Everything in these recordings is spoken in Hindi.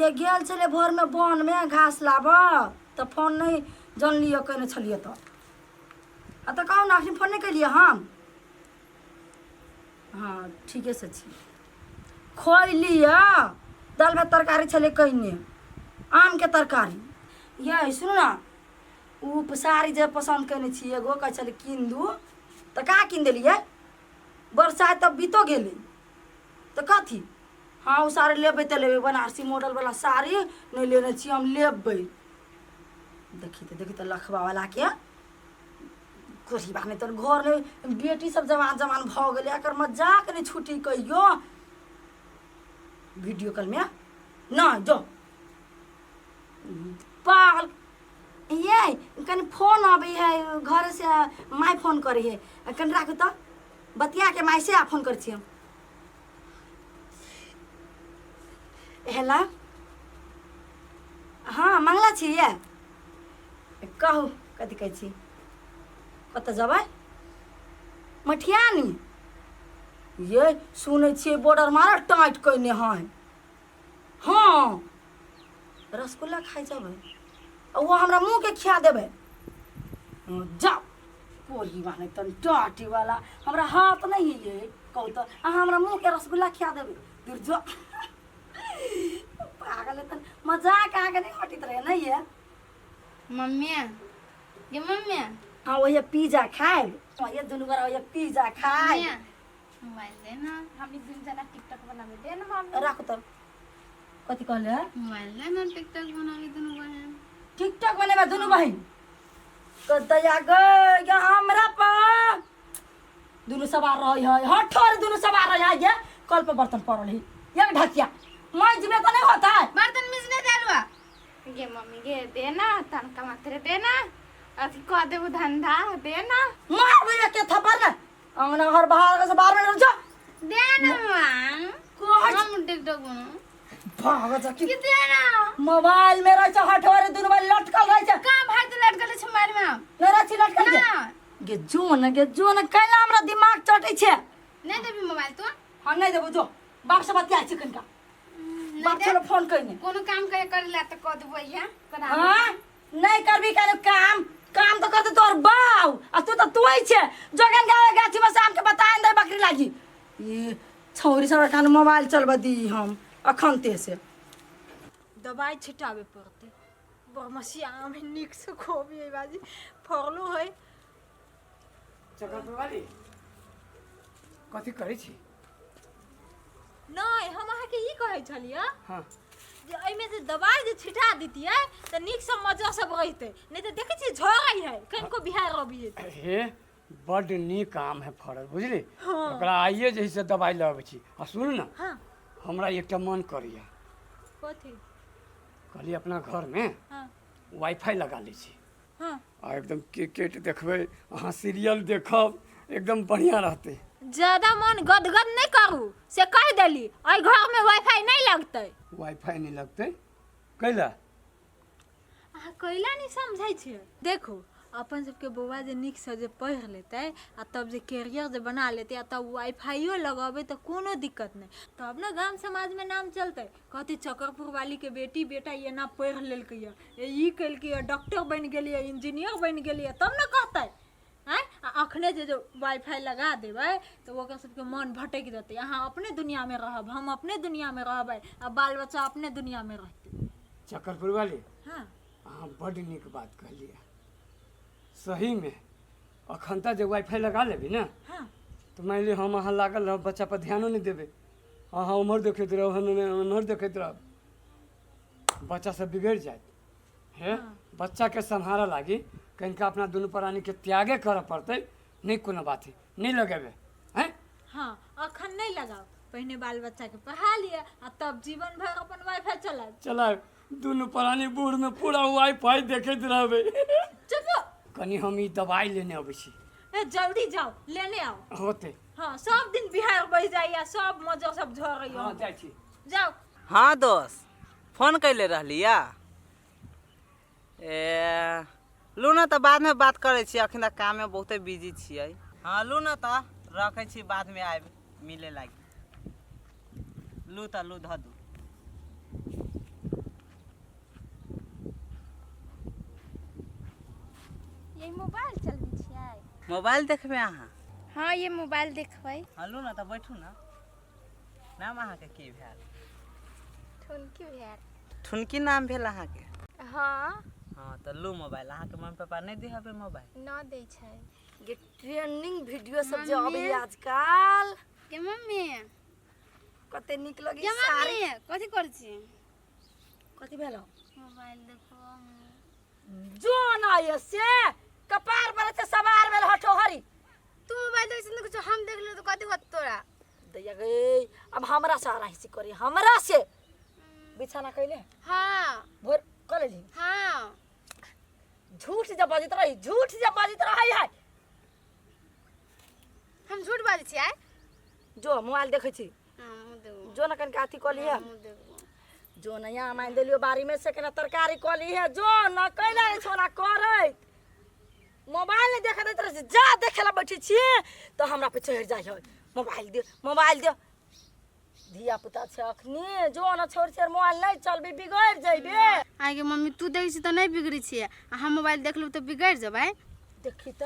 ये गेल छले भोर में वन में घास लाब तो फोन नहीं जान लियो कहने छलिए तो कहूँ ना अखनी फोन नहीं कलिए हम। हाँ ठीके से छी खोलिए दाल भात तरकारी छले कहने आम के तरकारी। ये सुनू ना उ साड़ी जे पसंद करने छी एगो कह छले कीन दू तो का कीन दिलिए बरसात तब बीतो गेले तो कथी। हाँ वो साड़ी लेबै तो लेबै बनारसी मॉडल वाला साड़ी नहीं लेने छी हम लेबै। देखी तो लखबा वाला के कोठी बाने तो घर में बेटी सब जवान जवान भ गेले एकर मजाक नहीं छुटी कहियो वीडियो कॉल में ना जो पागल। ये कनी फोन आबे है घर से माई फोन करे है कनी राखू तो बतिया के माई से आ फोन कर छी हम। हेला हाँ मंगला छी ये कहू कथी कहै छी कत जबै मठियानी। ये सुनै छियै बॉर्डर मारा टाइट कइने हैं। हाँ रसगुल्ला खाइ जबै वो हमरा मुँह के खिया देबै जाओ कोरी बाने तन टाटी वाला हमरा हाथ नहीं है ये कहू तो अहाँ हमरा मुँह के रसगुल्ला खिया देबै दूर जो पागल है तन मजाक आगे नहीं हटित रहे नहीं है मम्मी ये मम्मी हाँ वो ये पिज्जा खाए ये दोनों बार ये पिज्जा खाए मोबाइल दे ना हम एक दिन जना टिकटॉक बनावे दे ना मम्मी रखो तो कथी कहले मोबाइल दे ना टिकटॉक बनावे दोनों बहन टिकटॉक बनेबा दोनों बहन तो दया गे हमरा पर दोनों सवार रही है हठोर दोनों सवार रही है ये कल पे बर्तन पड़ल है एक ढकिया मैं जिबे तो नहीं होता है बर्तन मिसने देलवा गे मम्मी गे दे ना तनका मात्र दे ना अथी कह देबो धंधा दे ना मार भी के थप्पड़ ना अंगना घर बाहर से बाहर में जा दे ना मां कोच हम टिकटॉक बनो भाग जा कि दे ना मोबाइल में रह हठोर दोनों बार लटकल रह का भाई तो लटकल छ मोबाइल में मेरा छी लटकल ना गे जोन कैला हमरा दिमाग चटै छे नहीं देबी मोबाइल तो हां नहीं देबो जो बाप से बतिया चिकन का बाप चलो फोन कइने कोनो काम करेला त क देबो या हां नहीं करबी करे काम तो करते तोर बाऊ आ तू तो तोई छे जोगन गावे गाछी में शाम के बताएं दे बकरी लागी ये छौरी सब कान मोबाइल चलबा दी हम अखनते से दवाई छिटावे पड़ते बरमसिया में निक से खोबी ए बाजी फरलो है चक्कर वाली कथी करै छी नहीं हम अहाँ के ई कहै छलिए हां जे एमे में से दवाई जे छिटा दितिए त निक से मजा सब रहते नहीं तो देखे छी झगई है कनको बिहार रबिए हे बड नीक काम है फरल बुझली ओकरा आइए जे से दवाई लाबै छी आ सुन ना हां हमरा एकटा मन करिया कथी कहली अपना घर में हां वाईफाई लगा लै छी हां आ एकदम क्रिकेट देखबै अहाँ सीरियल देखब एकदम बढ़िया रहते। ज्यादा मन गदगद नहीं करू से कह देली आई घर में वाईफाई नहीं लगते वाईफाई नहीं लगते कैला आ कैला नहीं समझै छे देखो अपन सबके बौआ जे निक से जे पढ़ लेते आ तब जे कैरियर जे बना लेते आ तब वाईफाईओ लगाबे तो कोनो दिक्कत नहीं तब ना गांव समाज में नाम चलते कहती चकरपुर वाली के बेटी बेटा ये ना पढ़ लेलकै ई कैलकै डॉक्टर बन गेलिए इंजीनियर बन गेलिए तब ना कहते हैं अखने जे वाईफाई लगा देबै तो वो सबके मन भटक देते यहाँ अपने दुनिया में रहब हम अपने दुनिया में रहबै आ बाल बच्चा अपने दुनिया में रहते। चक्करपुर वाली हाँ अहाँ बड नीक बात कहलिए सही में अखनता जे वाईफाई लगा लेबी ना हाँ तो मान ली हम अहाँ लागल रह बच्चा पर ध्यानो नहीं देबे अहाँ उम्र देखैत रह उम्र देखैत रह बच्चा सब बिगड़ जाए है बच्चा के संभाला लागी कहीं अपना दोनों प्राणी के त्यागे करे पड़ते नहीं कोनो बात है नहीं लगेबे हैं हाँ अखन नहीं लगाओ पहले बाल बच्चा के पढ़ा लिया आ तब जीवन भर अपन वाईफाई चलाए चला दोनों प्राणी बूढ़ में पूरा वाईफाई देखैत रहबे चुप कनी हम ई दवाई लेने अबै छी ए जल्दी जाओ लेने आओ होते हाँ सब दिन बिहार बह जाइए सब मजा सब झड़ रही हाँ जाइ छी जाओ हाँ दोस्त फोन कैले रहलिया ए लू ना तो बाद में बात करे छी अखन तक काम में बहुते बिजी छियै हाँ लू ना तो रखे छी बाद में आए मिले लागी लू तो लू ध दू मोबाइल देखबे अहाँ? हाँ ये मोबाइल देखबै। हाँ लू ना तो बैठू ना। नाम अहाँके की भेल? ठुनकी भेल। ठुनकी नाम भेल अहाँके? हाँ हाँ तो लू मोबाइल। अहाँके मम्मी पापा नहीं दिहबे मोबाइल? न दै छै। ये ट्रेंडिंग वीडियो सब जे अबै आजकल के मम्मी कते नीक लगे के साड़ी। मम्मी कथी करै छी? कथी भेलो? मोबाइल देखो। जो ना ये से कपार पर से सवार भेल हटो हरी। तू मोबाइल देख से कुछ हम देख ले तो कथी होत तोरा? दैया गई अब हमरा सारा हिस्से करी हमरा से बिछाना कैले हाँ भोर कर ली। हाँ झूठ जब बाजित रही है हम झूठ बाजै छी आइ। जो मोबाइल देखै छी हम देखो। जो न कन काथी कली है हम देखो। जो नया मान देलियो बारी में से कना तरकारी कली है जो न कैला रे छोरा करे मोबाइल नहीं देखा देत रहे जा देखेला बैठी छी तो हमरा पे चढ़ जाय है मोबाइल दे धिया पुता छ अखनी जो न छोड़ मोबाइल नहीं चलबे बिगड़ जइबे। आइ के मम्मी तू देखै छी त नहीं बिगड़ी छी आ हम मोबाइल देखलू तो बिगड़ जबै। देखी त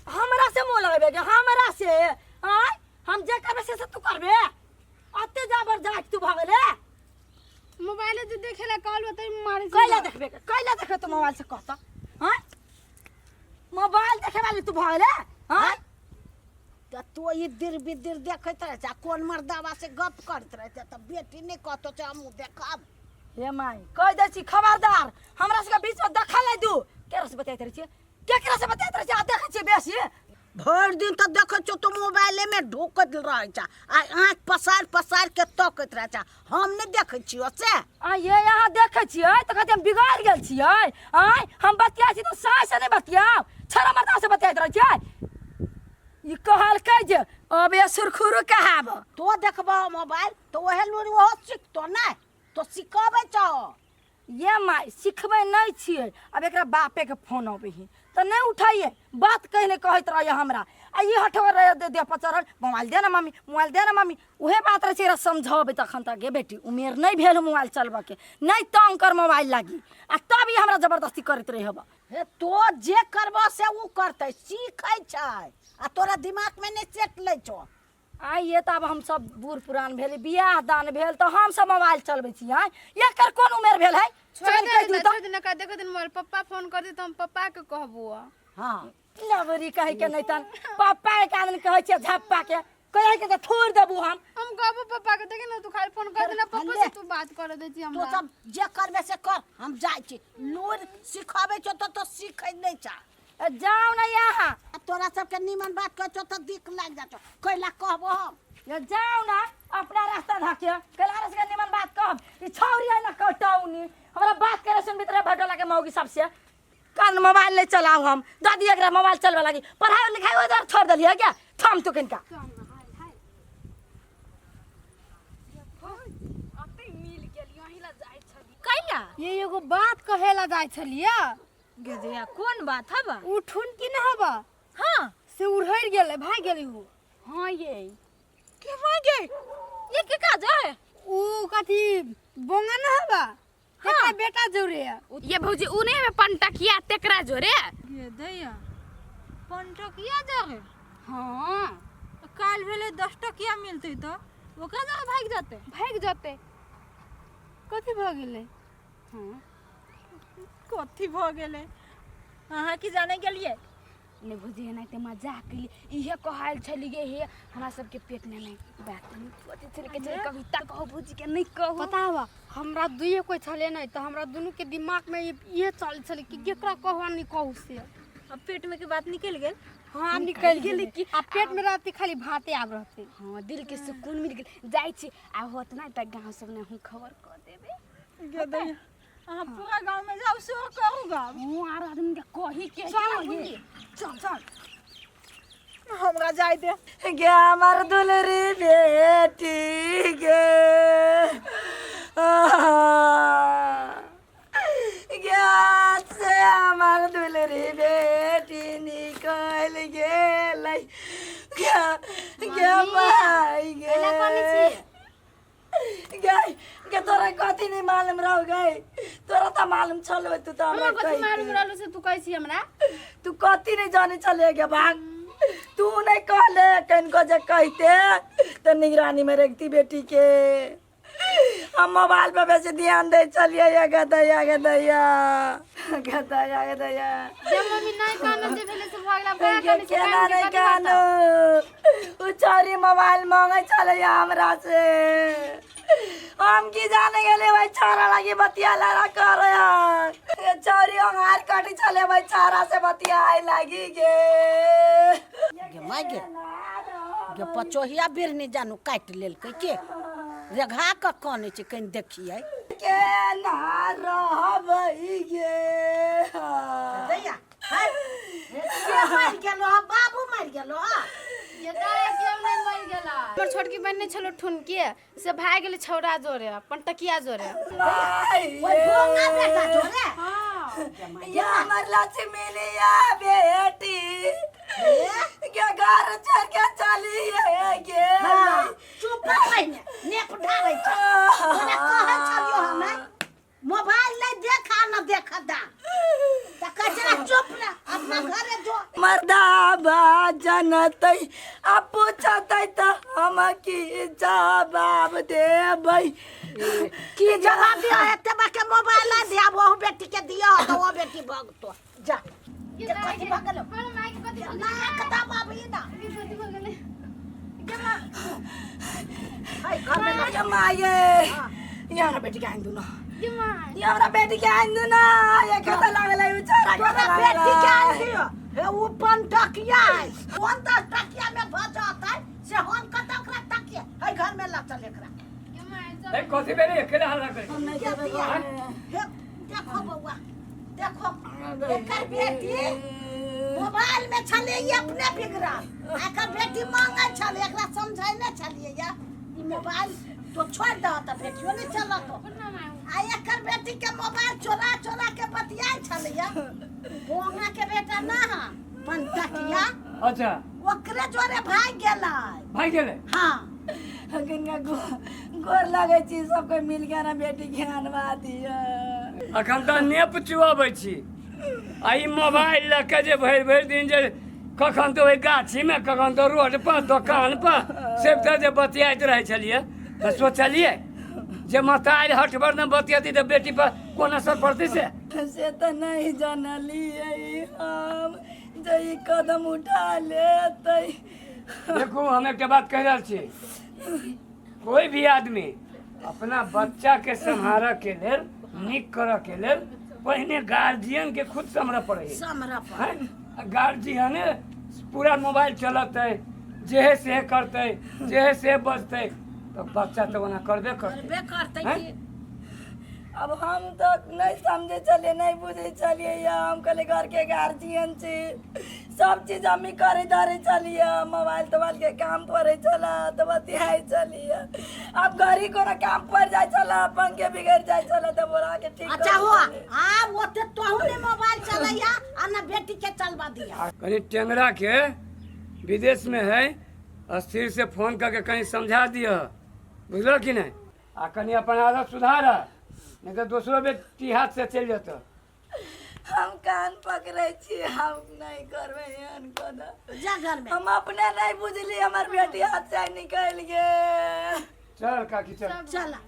हमरा से मोह लगबे के हमरा से आय हम जे करबे से तू करबे अते जाबर जाक तू भागले मोबाइल जे देखेला कहलू त मारे कैला देखे तू मोबाइल से कहता हां मोबाइल देखे वाली तू भागले हां तो तू ये दिर बिदिर देखत रहे जा कौन मर्दावा से गप करत रहे त बेटी ने कहतो छ हम देखब। हे माई कह दे छी खबरदार हमरा से बीच में दखल नहीं दू केरा से बताइत रहे छी केकरा से बताइत रहे छी आ देखै छी बेसी भर दिन तो देखत छ तू मोबाइल में ढोकत रहे छ आ आंख पसार के तकत रहे छ हम नहीं देखै छी से। आ ये यहाँ देखै छियै त कहते हम बिगाड़ गेल छियै आय हम बतिया छी तो साय से नहीं बतियाओ छरा मर्दा से बताइत रहे छी ई कहल के जे अबे सुरखुरु कहाब तो देखबा मोबाइल तो ओहे लूरी वो सीखतो ना तो सिखाबे छ। ये माई सिखबे नहीं छियै अब एकरा बापे के फोन अबे ही त नहीं उठाइए बात कहने कहत रहे हमरा आ ई हठवर रहे दे पचरल मोबाइल दे ना मम्मी उहे बात रहे छै समझाबे तखन तक गे बेटी उमेर नहीं भेल मोबाइल चलबा के नहीं तंग कर मोबाइल लागी आ तब ई हमरा जबरदस्ती करत रहे हबा। हे तो जे करबो से ऊ करतै सीखै छै आ तोरा दिमाग में नहीं सेट लै छ। आइए तब हम सब बूढ़ पुरान भेल बियाह दान भेल तो हम सब मोबाइल चलबे छी आय एकर कोन उमेर भेल है छोड़ दे ना का देखो दिन मोर पापा फोन कर दे त हम पापा के कहबो। हां लवरी कहे के नहीं तन पापा के आदमी कहे छै झप्पा के कहे के छोड़ देबू हम कहबो पापा के देखे ना तू खाली फोन कर देना पापा से तू बात कर दे छी तो हमरा। सब जे करबे से कर हम जाय छी लूर सिखाबे छ तो सीखै नहीं छ। जाओ ना यहाँ तोरा सबके निमन बात कह छ तो दिख लाग जातो कैला कहबो हम ये जाओ ना अपना रास्ता धाके कलारस के निमन बात कहब ई छौरी है ना कटौनी हमरा बात करे सुन भीतर भटला के मौगी सबसे कान मोबाइल नहीं चलाऊ हम दादी एकरा मोबाइल चलवा लगी पढ़ाई लिखाई उधर छोड़ देलिए क्या थम तो किनका कैला ये एगो बात कहेला जाय छलिया गे जया कौन बात हबा? उ ठुनकी ना हबा हाँ से उड़हर गेले भाग गेली उ। हां ये के भागे ये के काज है? उ कथी बोंगा ना हबा एकरा बेटा जोरे ये भौजी उ नहीं में पंटकिया तेकरा जोरे गे दैया पंटकिया जागे हां काल भेले 10 टकिया मिलते तो वो का भाग जाते कथी भ गेले? हां कथी भ गेले अहाँ की जाने के लिए ने भौजी नहीं ते मजाक के इहे कहल छलिए हे हमरा सब के पेट में नहीं बात नहीं कथी छले के छले कविता कहो भौजी के नहीं कहो बतावा हमरा दुइए कोई छले नहीं तो हमरा दोनों के दिमाग में ये चल छले कि केकरा कहवा नहीं कहू से अब पेट में की बात निकल गेल। हाँ निकल गेल कि आ पेट में रहती खाली भाते आब रहते। हाँ दिल के सुकून मिल गेल जाय छी आ होत ना त गांव सब ने हूं खबर क देबे गे दैया अहाँ पूरा गांव में जाओ सो कहूगा हूं आर आदमी के कही के चल हमरा जाय दे गे हमर दुलरी बेटी गे से हमर दुलरी बेटी निकल गेल गे भाई गे गे तोरा कथी नहीं मालूम रह गई तोरा तो मालूम चलो तू तो हमरा हमरा कथी मालूम कही रहलो से तू कैसी हमरा तू कथी नहीं जाने चले गया भाग तू नहीं कहले कनको जे कहते तो निगरानी में रखती बेटी के हम मोबाइल पे वैसे ध्यान दे चलिए या गदया गदया गदया गदया जब मम्मी नहीं कानल जे भेले से भागला बड़ा ये काने से केना नहीं कानो उ चोरी मोबाइल मांगे चले हमरा से हम की जाने गेले भाई चारा लगी बतिया लड़ा कर यार ये चोरी हार काटी चले भाई चारा से बतिया आई लगी गे गे माय गे गे पचोहिया बिरनी जानू काट लेल के रेघा क कने छै कहीं देखिए के ना रहबै गे दैया हाय के मर गेलो बाबू मर गेलो ये तारे केम नहीं मर गेला हमर छोटकी बहन ने छलो ठुनकी से भाग गेले छौरा जोरे अपन टकिया जोरे ओए भोंगा बेटा जोरे हां या हमर लक्ष्मी लिया बेटी के घर चल के चली गे चुप रह नेप ढारै छ ओने कहै छलियो हमे मोबाइल नहीं देखा न देखा दा त कचरा चुप ना अपना घरे जो मर्दाबा जनतै आ पूछतै त हम की जवाब देबै की जवाब दिया एते बाके मोबाइल दिया वो बेटी के दिया तो वो बेटी भगतो जा ये जे कथी भगलो पर माई के कथी ना कता बाबी ना कथी भगले हाय घर में ना माये यहाँ बेटी के आइंदु न ये माई यहाँ बेटी के आइंदु न ये कता लागले उचारा तोरा बेटी के आई दियो हे उ पन टकिया है कौन त टकिया में भजाता है से हम कता ओकरा टकिया है घर में ला चल एकरा ये माई ए कथी बेरे अकेले हल्ला करे हम नहीं क्या देबै दिया हे देखो बउआ देखो एकर बेटी मोबाइल में चले ये अपने बिगड़ा एकर बेटी मांगे चले एकरा समझै ने चलिए या ई मोबाइल तो छोड़ दो त बेटियो नहीं चला तो आ एकर बेटी के मोबाइल चोरा चोरा के बतियाई चले या बोंगा के बेटा ना पंटकिया अच्छा ओकरे जोरे भाग गेलै भाई गेले हां कनिया गोर लगे छी सब कोई मिल के ना बेटी के अनवा दिया अखन त नेप चुआबै छी आई मोबाइल लऽ के जे भरि भरि दिन जे कखन तो ओहि गाछी में कखन तो रोड पर दुकान पर सब तऽ जे बतियाइत रहै छलियै तऽ सोचलियै जे मतारी हटबर न बतियती तऽ बेटी पर कोन असर पड़तै से तो नहीं जानलिए हम जे ई कदम उठा लेतै देखू हम एकटा बात कहि रहल छी कोई भी आदमी अपना बच्चा के सम्हारऽ के लेल नीक करऽ के लेल पहिने गार्जियन के खुद सम्हारऽ पड़ै है समरा हैं? गार्जियन पूरा मोबाइल चलतै जेहे से करतै जेहे से बजतै तो बच्चा तो ओना करबे करतै करते हैं? कि अब हम तो नहीं समझे चलिए नहीं बुझे चलिए या हम कल घर के गार्जियन से सब चीज हम ही करे धरे चलिए मोबाइल तोबाइल के काम पर चला तो बतियाई चलिए अब घरी को काम पर जाए चला अपन के बिगड़ जाए चला तो बोला के ठीक अच्छा कर हुआ देंगे। आ वो ते तोहू ने मोबाइल चलैया आ ना बेटी के चलवा दिया कहीं टेंगरा के विदेश में है स्थिर से फोन करके कहीं समझा दियो बुझलो कि नहीं आ कहीं अपन आदत सुधार नहीं तो दूसरो बेटी हाथ से चल जाता हम कान पकड़े छी हम नहीं करबे एहन कदा जा घर में हम अपने नहीं बुझली हमार बेटी हाथ से निकल गए चल काकी चल चला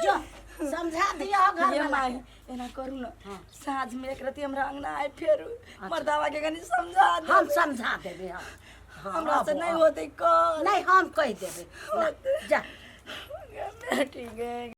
जो समझा दिया घर ये में माई एना करू ना साँझ में एक रति हमरा अंगना आए फेर मर्दावा के कनी समझा दे हम समझा देबे हमरा से नहीं होते कल नहीं हम कह देबे जा बेटी के